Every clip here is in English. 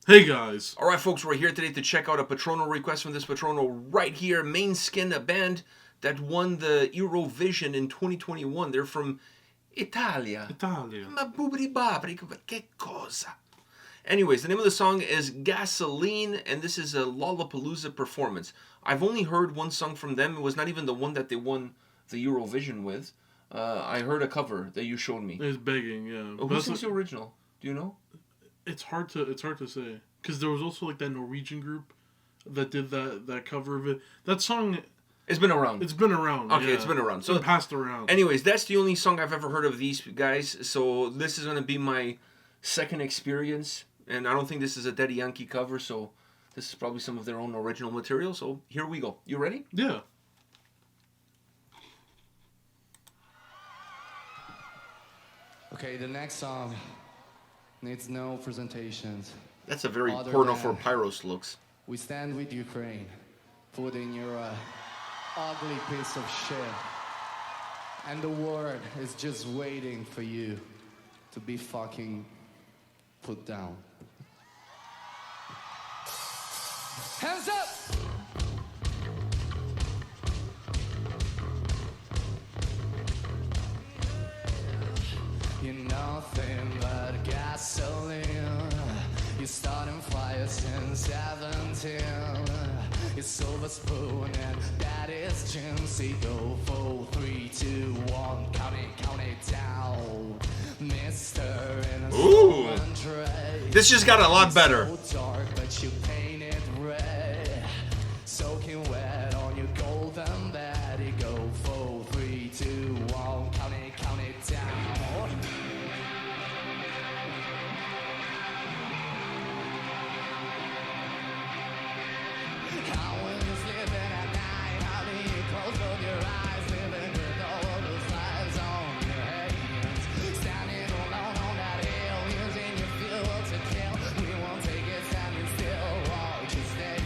Hey guys. Alright folks, we're here today to check out a Patrono request from this Patrono right here. Maneskin, a band that won the Eurovision in 2021. They're from Italia. Ma boobity babri, che cosa? Anyways, the name of the song is Gasoline, and this is a Lollapalooza performance. I've only heard one song from them. It was not even the one that they won the Eurovision with. I heard a cover that you showed me. It's begging, yeah. Who sings the original? Do you know? It's hard to say, because there was also like that Norwegian group that did that cover of it. That song, it's been around. It's been around. Okay, yeah. it's been around. So it's been passed around. Anyways, that's the only song I've ever heard of these guys. So this is gonna be my second experience, and I don't think this is a Daddy Yankee cover. So this is probably some of their own original material. So here we go. You ready? Yeah. Okay, the next song needs no presentations. That's a very porno for Pyros looks. We stand with Ukraine, putting your ugly piece of shit. And the world is just waiting for you to be fucking put down. Hands up! You're nothing but gasoline. You're starting fires since 17. You're silver spoon and that is gin. See, go 4, 3, 2, 1. Count it down. Mister in a Ooh. tray. This just got a lot better. So dark, but you paint it red. Soaking wet on your golden bed. You go 4, 3, 2, 1. Count it down. How are you sleeping at night? How do you close both your eyes? Living with all of those lies on your hands. Standing alone on that hill, using your fuel to kill. We won't take it standing still. Watch you stay.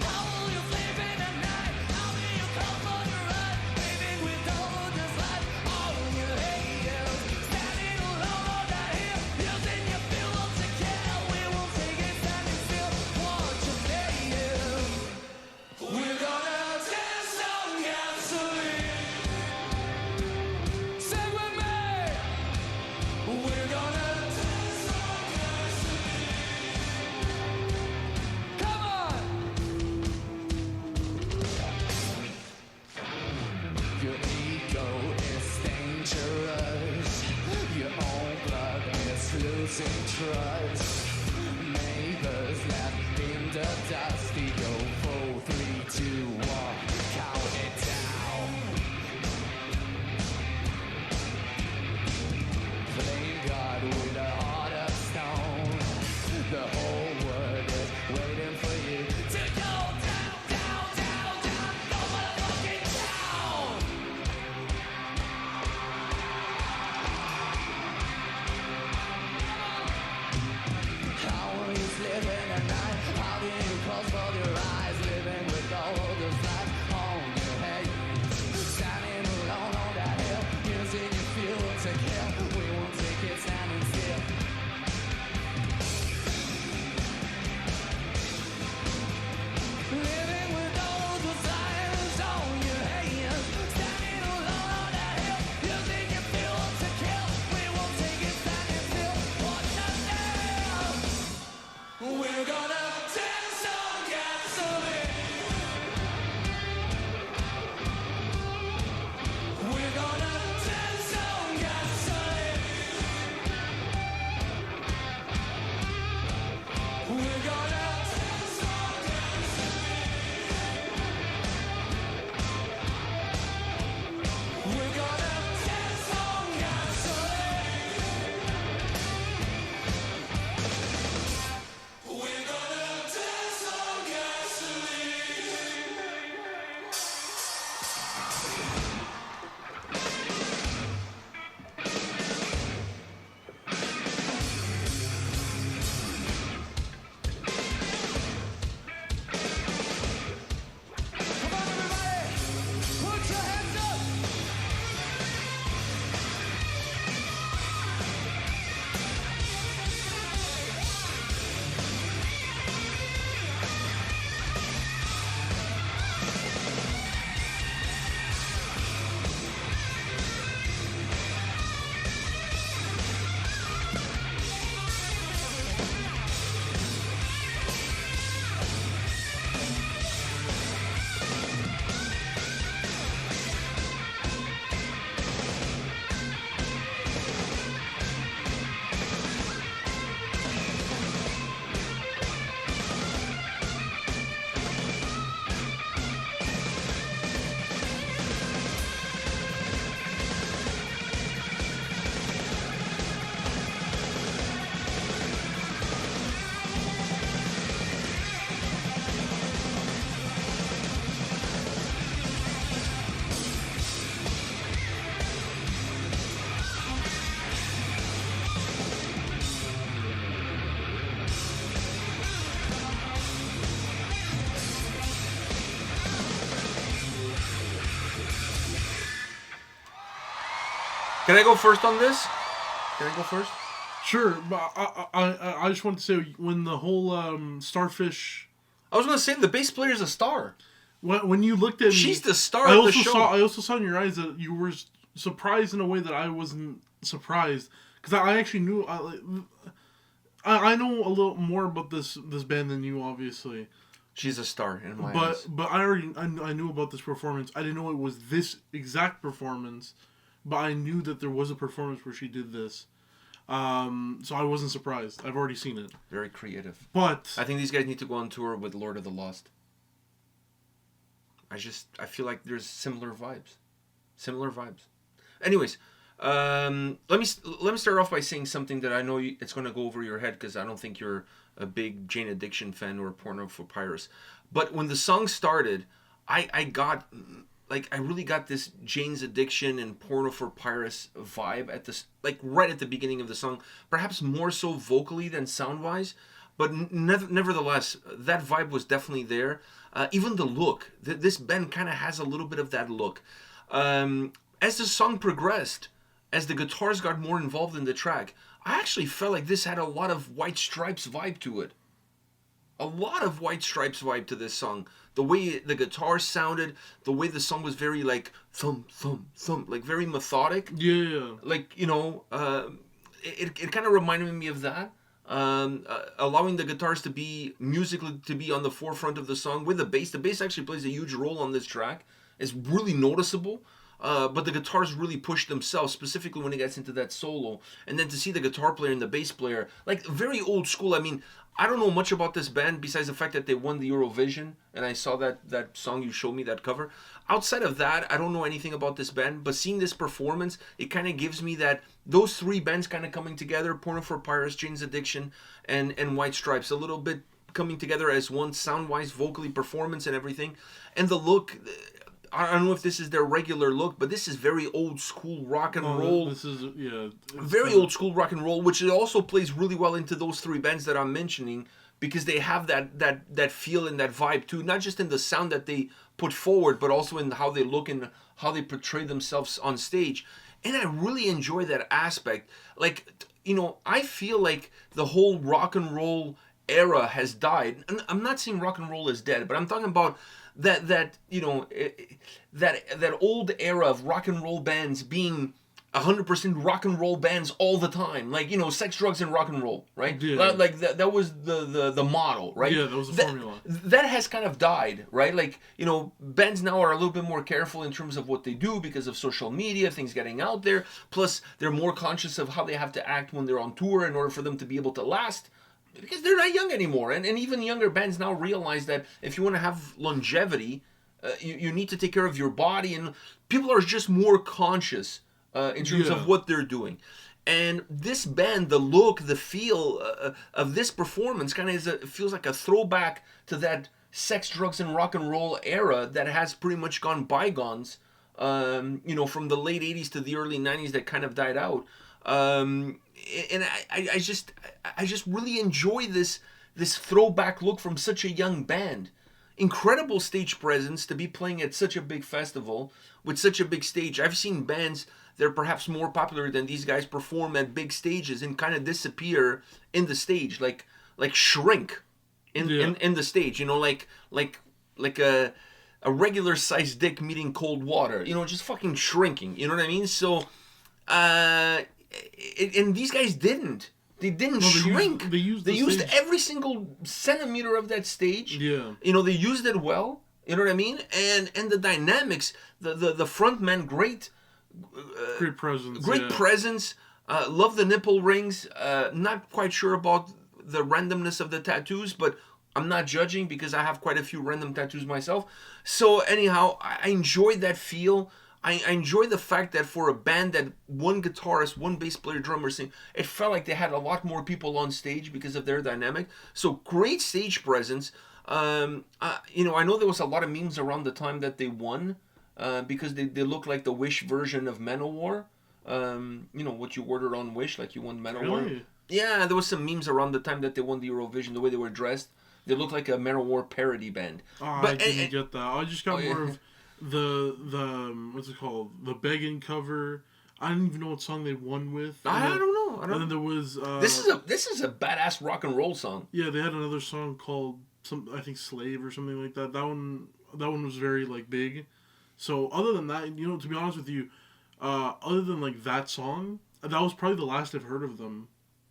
How are you sleeping at night? How do you close both your eyes? Living with all of those lies on your hands. Standing alone on that hill, using your fuel to kill. We won't take it standing still. Watch you stay. We're gonna dance on gasoline. Sing with me. We're gonna dance on gasoline. Come on. Your ego is dangerous. Your own blood is losing trust. Neighbors left in the dusty. Go 4, 3, 2, 1. Count it down. Blame God with a heart of stone. The whole world is waiting for you to go down, down, down, down. Go motherfucking down. How are you sleeping at night? How do you close both your eyes? Can I go first on this? Can I go first? Sure, but I just want to say when the whole starfish. I was gonna say the bass player is a star. When you looked at me, she's the star of the show. I also saw in your eyes that you were surprised in a way that I wasn't surprised, because I actually knew. I know a little more about this band than you, obviously. She's a star in my eyes. But I knew about this performance. I didn't know it was this exact performance, but I knew that there was a performance where she did this. So I wasn't surprised. I've already seen it. Very creative. But I think these guys need to go on tour with Lord of the Lost. I feel like there's similar vibes. Anyways, let me start off by saying something that I know it's going to go over your head, because I don't think you're a big Jane Addiction fan or Porno for Pirates. But when the song started, I really got this Jane's Addiction and Porno for Pirates vibe at this, like right at the beginning of the song, perhaps more so vocally than sound wise, but nevertheless, that vibe was definitely there. Even the look, this band kind of has a little bit of that look. As the song progressed, as the guitars got more involved in the track, I actually felt like this had a lot of White Stripes vibe to it. A lot of White Stripes vibe to this song. The way the guitar sounded, the way the song was very like thump, thump, thump, like very methodic. Yeah. Like, it kind of reminded me of that. Allowing the guitars to be musically to be on the forefront of the song with the bass. The bass actually plays a huge role on this track. It's really noticeable. But the guitars really push themselves, specifically when it gets into that solo. And then to see the guitar player and the bass player, like very old school. I mean, I don't know much about this band besides the fact that they won the Eurovision. And I saw that song you showed me, that cover. Outside of that, I don't know anything about this band. But seeing this performance, it kind of gives me that those three bands kind of coming together, Porno for Pirates, Jane's Addiction, and White Stripes, a little bit coming together as one sound-wise, vocally, performance and everything. And the look... I don't know if this is their regular look, but this is very old school rock and roll. This is, yeah. Very old school rock and roll, which it also plays really well into those three bands that I'm mentioning, because they have that feel and that vibe too, not just in the sound that they put forward, but also in how they look and how they portray themselves on stage. And I really enjoy that aspect. Like, I feel like the whole rock and roll era has died. And I'm not saying rock and roll is dead, but I'm talking about that old era of rock and roll bands being 100% rock and roll bands all the time, like sex, drugs, and rock and roll, right? Yeah. Like that was the model, right? Yeah, that was the formula. That has kind of died, right? Like bands now are a little bit more careful in terms of what they do because of social media, things getting out there. Plus, they're more conscious of how they have to act when they're on tour in order for them to be able to last. Because they're not young anymore. And even younger bands now realize that if you want to have longevity, you need to take care of your body. And people are just more conscious in terms of what they're doing. And this band, the look, the feel of this performance kind of feels like a throwback to that sex, drugs, and rock and roll era that has pretty much gone bygones, from the late 80s to the early 90s that kind of died out. And I just really enjoy this throwback look from such a young band. Incredible stage presence to be playing at such a big festival with such a big stage. I've seen bands that are perhaps more popular than these guys perform at big stages and kind of disappear in the stage, like shrink in the stage. Like a regular sized dick meeting cold water. Just fucking shrinking. You know what I mean? So. And these guys didn't. They didn't shrink. They used every single centimeter of that stage. Yeah. They used it well. You know what I mean? And the dynamics, the front man, great presence. Presence. Love the nipple rings. Not quite sure about the randomness of the tattoos, but I'm not judging because I have quite a few random tattoos myself. So anyhow, I enjoyed that feel. I enjoy the fact that for a band that one guitarist, one bass player, drummer, sing, it felt like they had a lot more people on stage because of their dynamic. So great stage presence. I know there was a lot of memes around the time that they won because they look like the Wish version of Manowar. What you ordered on Wish, like you won Manowar. Really? Yeah, there was some memes around the time that they won the Eurovision, the way they were dressed. They looked like a Manowar parody band. I didn't get that. I just got more of the what's it called? The Begging cover. I don't even know what song they won with. I don't know. And then there was this is a badass rock and roll song. Yeah, they had another song called I think Slave or something like that. That one was very like big. So other than that, you know, to be honest with you, other than like that song, that was probably the last I've heard of them.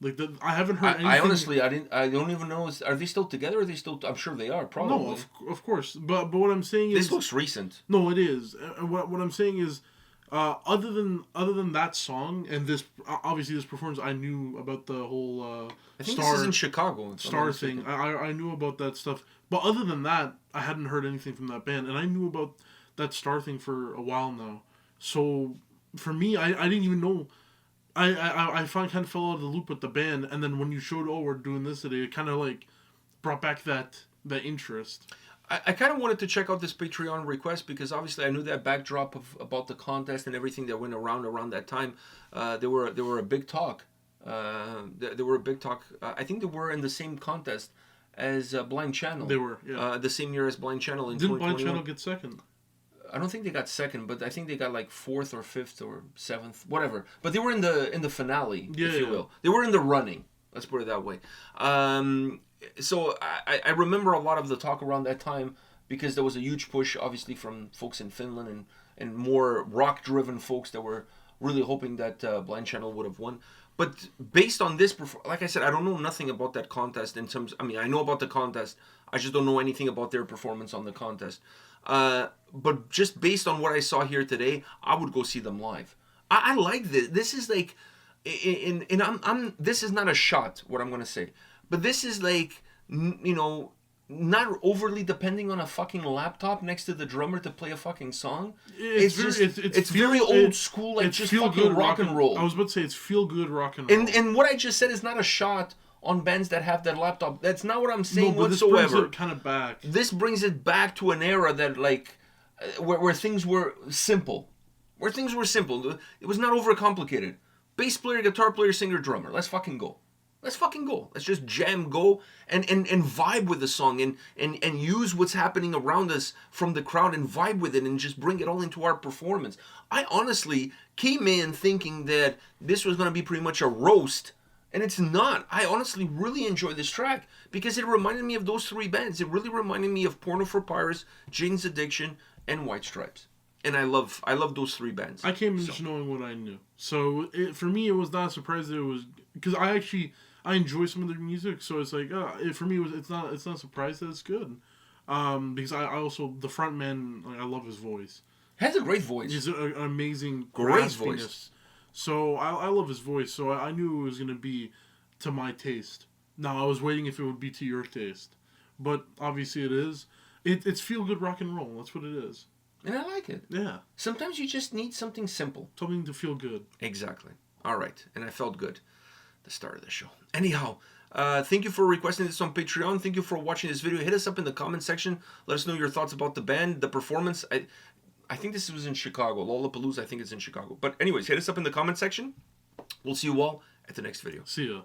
Like I haven't heard anything. I honestly, I don't even know. Are they still together? Are they still? I'm sure they are. Probably. No, of course. But what I'm saying is this looks recent. No, it is. What I'm saying is, other than that song and this, obviously this performance, I knew about the whole I think Star, this is in Chicago. Star thing. I knew about that stuff. But other than that, I hadn't heard anything from that band, and I knew about that Star thing for a while now. So for me, I didn't even know. I kind of fell out of the loop with the band, and then when you showed, oh, we're doing this today, it kind of like brought back that interest. I kind of wanted to check out this Patreon request because obviously I knew that backdrop about the contest and everything that went around that time. They were a big talk. They were a big talk. I think they were in the same contest as Blind Channel. They were, yeah. The same year as Blind Channel in Didn't 2021. Blind Channel get second? I don't think they got second, but I think they got like 4th or 5th or 7th, whatever. But they were in the finale, if you will. They were in the running. Let's put it that way. So I remember a lot of the talk around that time because there was a huge push, obviously, from folks in Finland and more rock-driven folks that were really hoping that Blind Channel would have won. But based on this, like I said, I don't know nothing about that contest in terms. I mean, I know about the contest. I just don't know anything about their performance on the contest. But just based on what I saw here today, I would go see them live. I like this. This is like, I'm. This is not a shot. What I'm gonna say, but this is like, you know, not overly depending on a fucking laptop next to the drummer to play a fucking song. It's very old school, like just fucking rock and roll. I was about to say it's feel good rock and roll. And what I just said is not a shot on bands that have that laptop. That's not what I'm saying but whatsoever. This brings it kind of back. This brings it back to an era that like where things were simple. Where things were simple. It was not overcomplicated. Bass player, guitar player, singer, drummer. Let's fucking go. Let's fucking go. Let's just jam, go, and vibe with the song and use what's happening around us from the crowd and vibe with it and just bring it all into our performance. I honestly came in thinking that this was going to be pretty much a roast, and it's not. I honestly really enjoy this track because it reminded me of those three bands. It really reminded me of Porno for Pirates, Jane's Addiction, and White Stripes. And I love those three bands. I came in just knowing what I knew. So for me, it was not a surprise that it was... Because I enjoy some of their music, so it's like for me it's not a surprise that it's good, because I also the front man, like, I love his voice. He has a great voice. He's an amazing great voice. So I love his voice. So I knew it was gonna be to my taste. Now I was waiting if it would be to your taste, but obviously it is. It's feel good rock and roll. That's what it is. And I like it. Yeah. Sometimes you just need something simple. Something to feel good. Exactly. All right. And I felt good. The start of the show. Anyhow, thank you for requesting this on Patreon. Thank you for watching this video. Hit us up in the comment section. Let us know your thoughts about the band, the performance. I think this was in Chicago. Lollapalooza, I think it's in Chicago. But anyways, hit us up in the comment section. We'll see you all at the next video. See ya.